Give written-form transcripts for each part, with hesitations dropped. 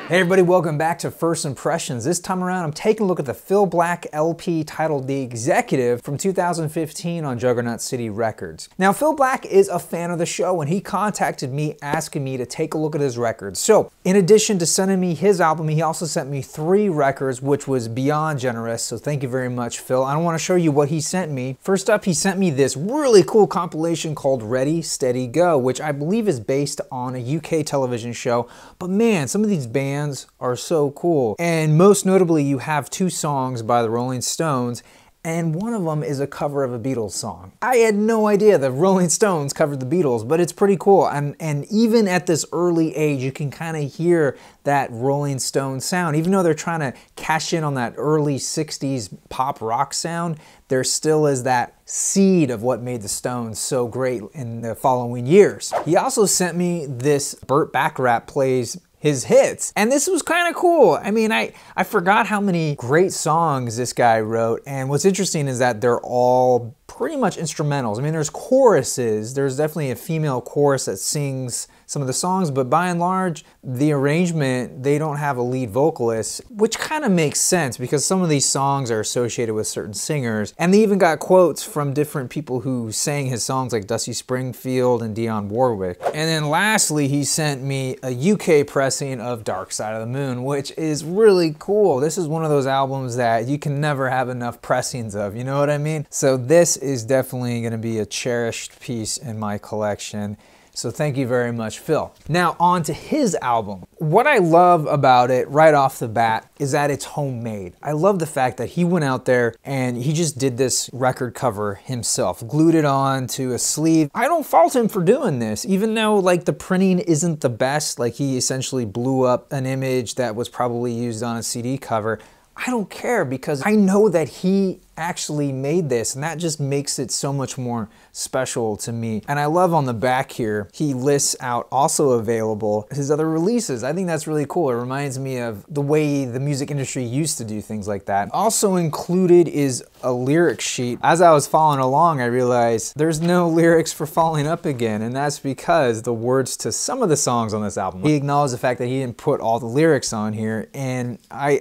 Hey everybody, welcome back to First Impressions. This time around, I'm taking a look at the bLaCk LP titled The Executive from 2015 on Juggernaut-City Records. Now, bLaCk is a fan of the show and he contacted me asking me to take a look at his records. So, in addition to sending me his album, he also sent me 3 records, which was beyond generous, so thank you very much, Phil. I want to show you what he sent me. First up, he sent me this really cool compilation called Ready, Steady, Go, which I believe is based on a UK television show, but man, some of these bands are so cool. And most notably, you have 2 songs by the Rolling Stones, and one of them is a cover of a Beatles song. I had no idea the Rolling Stones covered the Beatles, but it's pretty cool. And even at this early age, you can kind of hear that Rolling Stone sound. Even though they're trying to cash in on that early 60s pop rock sound, there still is that seed of what made the Stones so great in the following years. He also sent me this Burt Bacharach Plays His Hits, and this was kind of cool. I mean, I forgot how many great songs this guy wrote, and what's interesting is that they're all pretty much instrumentals. I mean, there's choruses, there's definitely a female chorus that sings some of the songs, but by and large, the arrangement, they don't have a lead vocalist, which kind of makes sense because some of these songs are associated with certain singers, and they even got quotes from different people who sang his songs like Dusty Springfield and Dionne Warwick. And then lastly, he sent me a UK pressing of Dark Side of the Moon, which is really cool. This is one of those albums that you can never have enough pressings of, you know what I mean? So this is definitely going to be a cherished piece in my collection. So thank you very much, Phil. Now on to his album. What I love about it right off the bat is that it's homemade. I love the fact that he went out there and he just did this record cover himself, glued it on to a sleeve. I don't fault him for doing this, even though like the printing isn't the best, like he essentially blew up an image that was probably used on a CD cover. I don't care because I know that he actually made this, and that just makes it so much more special to me. And I love on the back here, he lists out also available his other releases. I think that's really cool. It reminds me of the way the music industry used to do things like that. Also included is a lyric sheet. As I was following along, I realized there's no lyrics for Falling Up Again, and that's because the words to some of the songs on this album, he acknowledged the fact that he didn't put all the lyrics on here, and I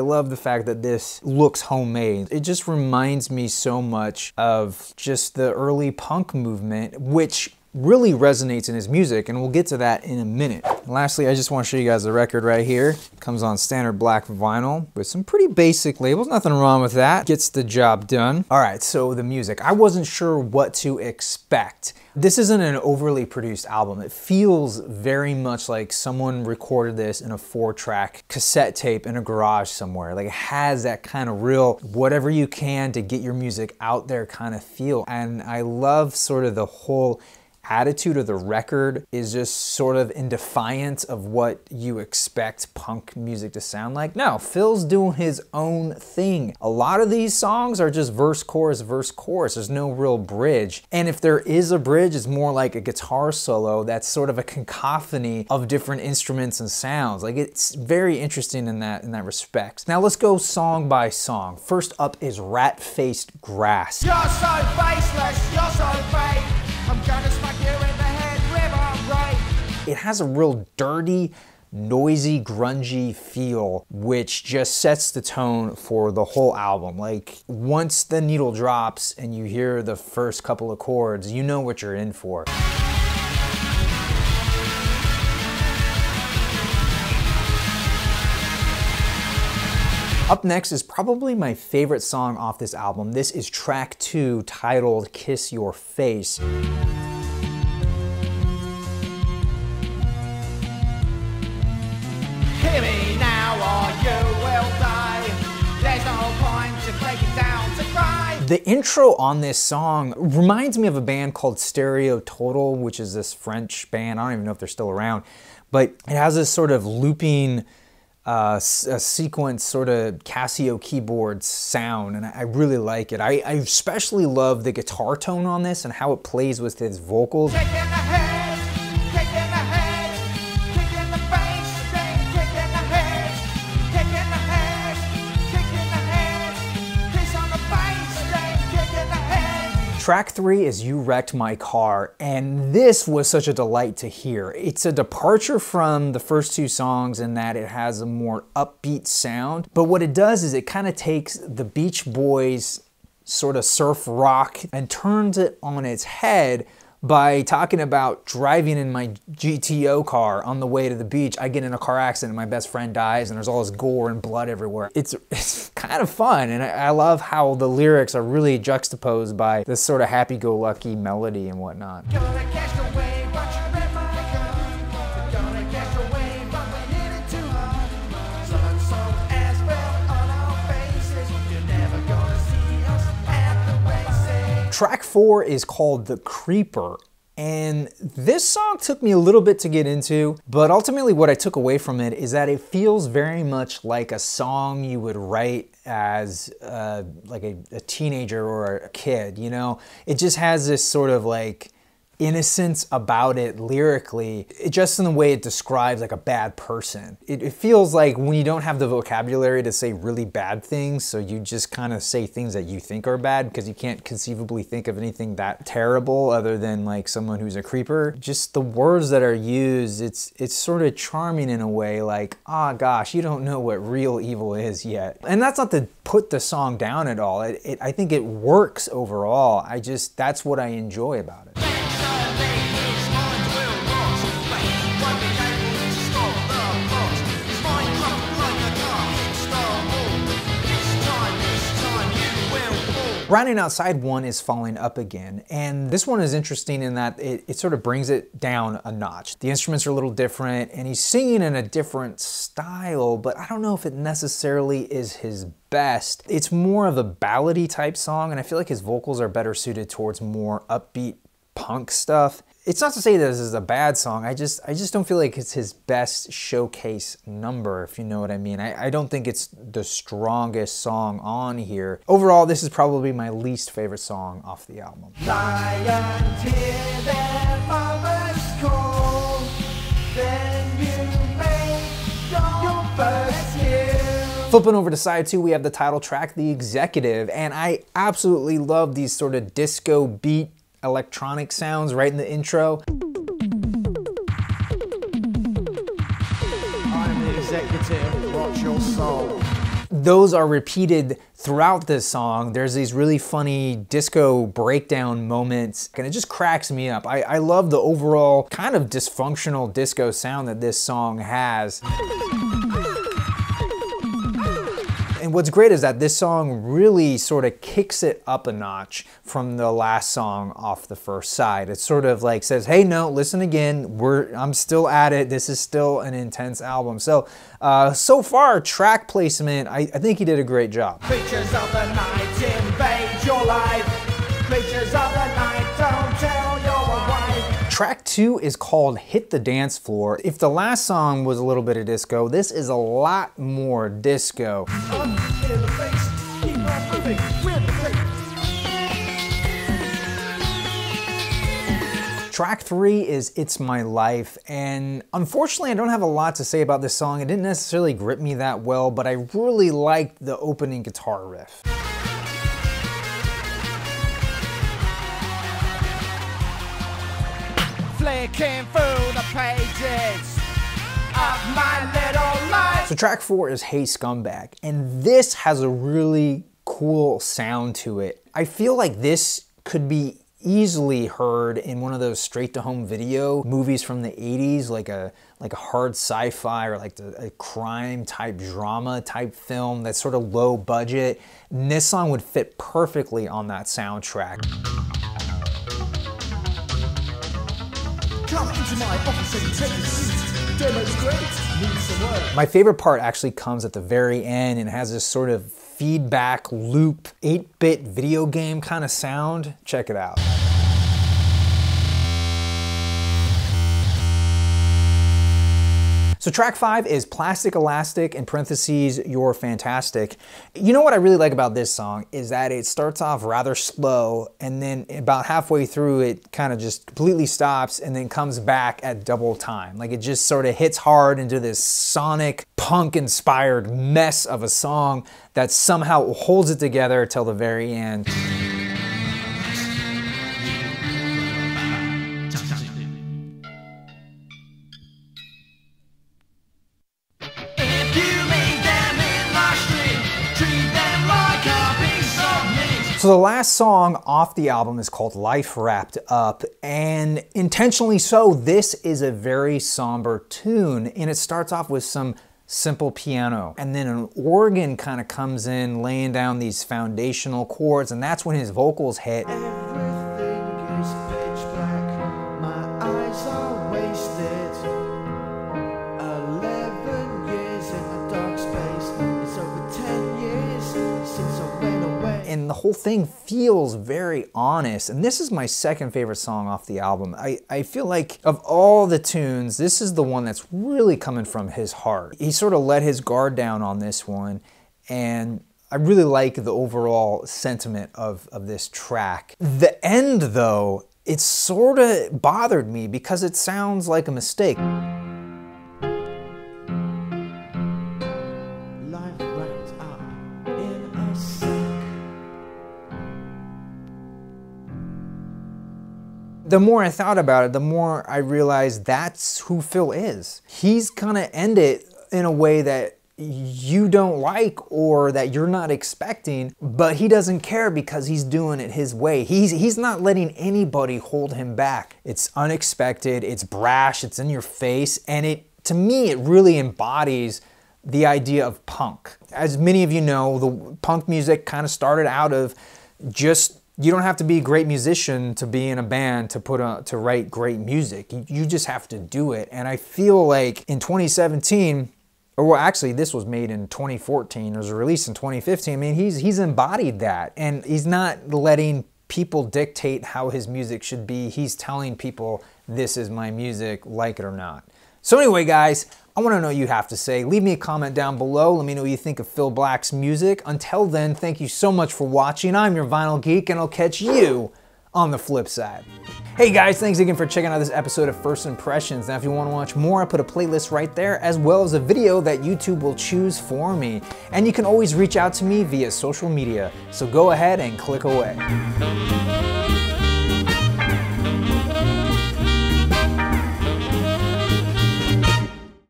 love the fact that this looks homemade. It just reminds me so much of just the early punk movement, which really resonates in his music, and we'll get to that in a minute. And lastly, I just want to show you guys the record right here. It comes on standard black vinyl with some pretty basic labels, nothing wrong with that. Gets the job done. All right, so the music. I wasn't sure what to expect. This isn't an overly produced album. It feels very much like someone recorded this in a 4-track cassette tape in a garage somewhere. Like it has that kind of real, whatever you can to get your music out there kind of feel. And I love sort of the whole attitude of the record is just sort of in defiance of what you expect punk music to sound like. No, Phil's doing his own thing. A lot of these songs are just verse, chorus, verse, chorus. There's no real bridge. And if there is a bridge, it's more like a guitar solo that's sort of a cacophony of different instruments and sounds. Like it's very interesting in that respect. Now let's go song by song. First up is Rat-Faced Grass. You're so faceless, you're so fake. I'm gonna smack you in the head with a right. It has a real dirty, noisy, grungy feel, which just sets the tone for the whole album. Like, once the needle drops and you hear the first couple of chords, you know what you're in for. Up next is probably my favorite song off this album. This is track 2, titled Kiss Your Face. Hear me now or you will die. There's no point to break it down to cry. The intro on this song reminds me of a band called Stereo Total, which is this French band. I don't even know if they're still around, but it has this sort of looping a sequence sort of Casio keyboard sound, and I really like it. I especially love the guitar tone on this and how it plays with his vocals. Kick in the head, kick in the head, kick in the face, then kick in the head, kick in the head, kick in the head, kiss on the face, then kick in the head. Track 3 is You Wrecked My Car, and this was such a delight to hear. It's a departure from the first two songs in that it has a more upbeat sound, but what it does is it kind of takes the Beach Boys sort of surf rock and turns it on its head by talking about driving in my GTO car on the way to the beach. I get in a car accident and my best friend dies and there's all this gore and blood everywhere. It's kind of fun, and I love how the lyrics are really juxtaposed by this sort of happy-go-lucky melody and whatnot. Gonna catch the wave, but you read my gun. Gonna catch the wave, but we hit it too hard. Sun, salt, asphalt on our faces. You're never gonna see us at the races. Track 4 is called The Creeper, and this song took me a little bit to get into, but ultimately what I took away from it is that it feels very much like a song you would write as like a teenager or a kid, you know? It just has this sort of like innocence about it lyrically, just in the way it describes like a bad person. It feels like when you don't have the vocabulary to say really bad things, so you just kind of say things that you think are bad because you can't conceivably think of anything that terrible other than like someone who's a creeper. Just the words that are used, it's sort of charming in a way, like, ah, gosh, you don't know what real evil is yet. And that's not to put the song down at all. I think it works overall. That's what I enjoy about it. Rounding out side 1 is Falling Up Again, and this one is interesting in that it sort of brings it down a notch. The instruments are a little different, and he's singing in a different style, but I don't know if it necessarily is his best. It's more of a ballady type song, and I feel like his vocals are better suited towards more upbeat punk stuff. It's not to say that this is a bad song, I just don't feel like it's his best showcase number, if you know what I mean. I don't think it's the strongest song on here. Overall, this is probably my least favorite song off the album. Lions hear their mother's call, then you make your first kill. Flipping over to side 2, we have the title track, The Executive, and I absolutely love these sort of disco beat electronic sounds right in the intro. I'm the executive, watch your soul. Those are repeated throughout this song. There's these really funny disco breakdown moments, and it just cracks me up. I love the overall kind of dysfunctional disco sound that this song has. And what's great is that this song really sort of kicks it up a notch from the last song off the first side. It sort of like says, hey, no, listen again, I'm still at it. This is still an intense album. So, so far, track placement, I think he did a great job. Creatures of the night invade your life. Creatures of the night don't tell your wife. Track 2 is called Hit the Dance Floor. If the last song was a little bit of disco, this is a lot more disco. Up in the face, keep on moving, we're the face. Track 3 is It's My Life, and unfortunately I don't have a lot to say about this song. It didn't necessarily grip me that well, but I really liked the opening guitar riff. Flicking through the pages of my little life. So track 4 is Hey Scumbag, and this has a really cool sound to it. I feel like this could be easily heard in one of those straight-to-home video movies from the 80s, like a hard sci-fi or like a crime type drama type film that's sort of low budget. And this song would fit perfectly on that soundtrack. Come into my office and take a seat. Demo's great. Need some work. My favorite part actually comes at the very end and has this sort of feedback loop, 8-bit video game kind of sound. Check it out. So track 5 is Plastic Elastic, in parentheses, You're Fantastic. You know what I really like about this song is that it starts off rather slow, and then about halfway through it kind of just completely stops and then comes back at double time. Like it just sort of hits hard into this sonic, punk-inspired mess of a song that somehow holds it together till the very end. So the last song off the album is called Life Wrapped Up, and intentionally so, this is a very somber tune, and it starts off with some simple piano, and then an organ kind of comes in laying down these foundational chords, and that's when his vocals hit. Everything is pitch black, my eyes are wasted. 11 years in the dark space, it's over 10 years since I went away. And the whole thing feels very honest, and this is my second favorite song off the album. I feel like of all the tunes, this is the one that's really coming from his heart. He sort of let his guard down on this one, and I really like the overall sentiment of this track. The end, though, it sort of bothered me because it sounds like a mistake. Life wrapped up in a sack. The more I thought about it, the more I realized that's who PhiL is. He's gonna end it in a way that you don't like or that you're not expecting, but he doesn't care because he's doing it his way. He's not letting anybody hold him back. It's unexpected, it's brash, it's in your face, and to me, it really embodies the idea of punk. As many of you know, the punk music kind of started out of just, you don't have to be a great musician to be in a band to write great music. You just have to do it. And I feel like in 2017, or well, actually this was made in 2014, it was released in 2015. I mean, he's embodied that, and he's not letting people dictate how his music should be. He's telling people, this is my music, like it or not. So anyway, guys, I want to know what you have to say. Leave me a comment down below. Let me know what you think of bLaCk's music. Until then, thank you so much for watching. I'm your Vinyl Geek, and I'll catch you on the flip side. Hey guys, thanks again for checking out this episode of First Impressions. Now, if you want to watch more, I put a playlist right there, as well as a video that YouTube will choose for me. And you can always reach out to me via social media, so go ahead and click away.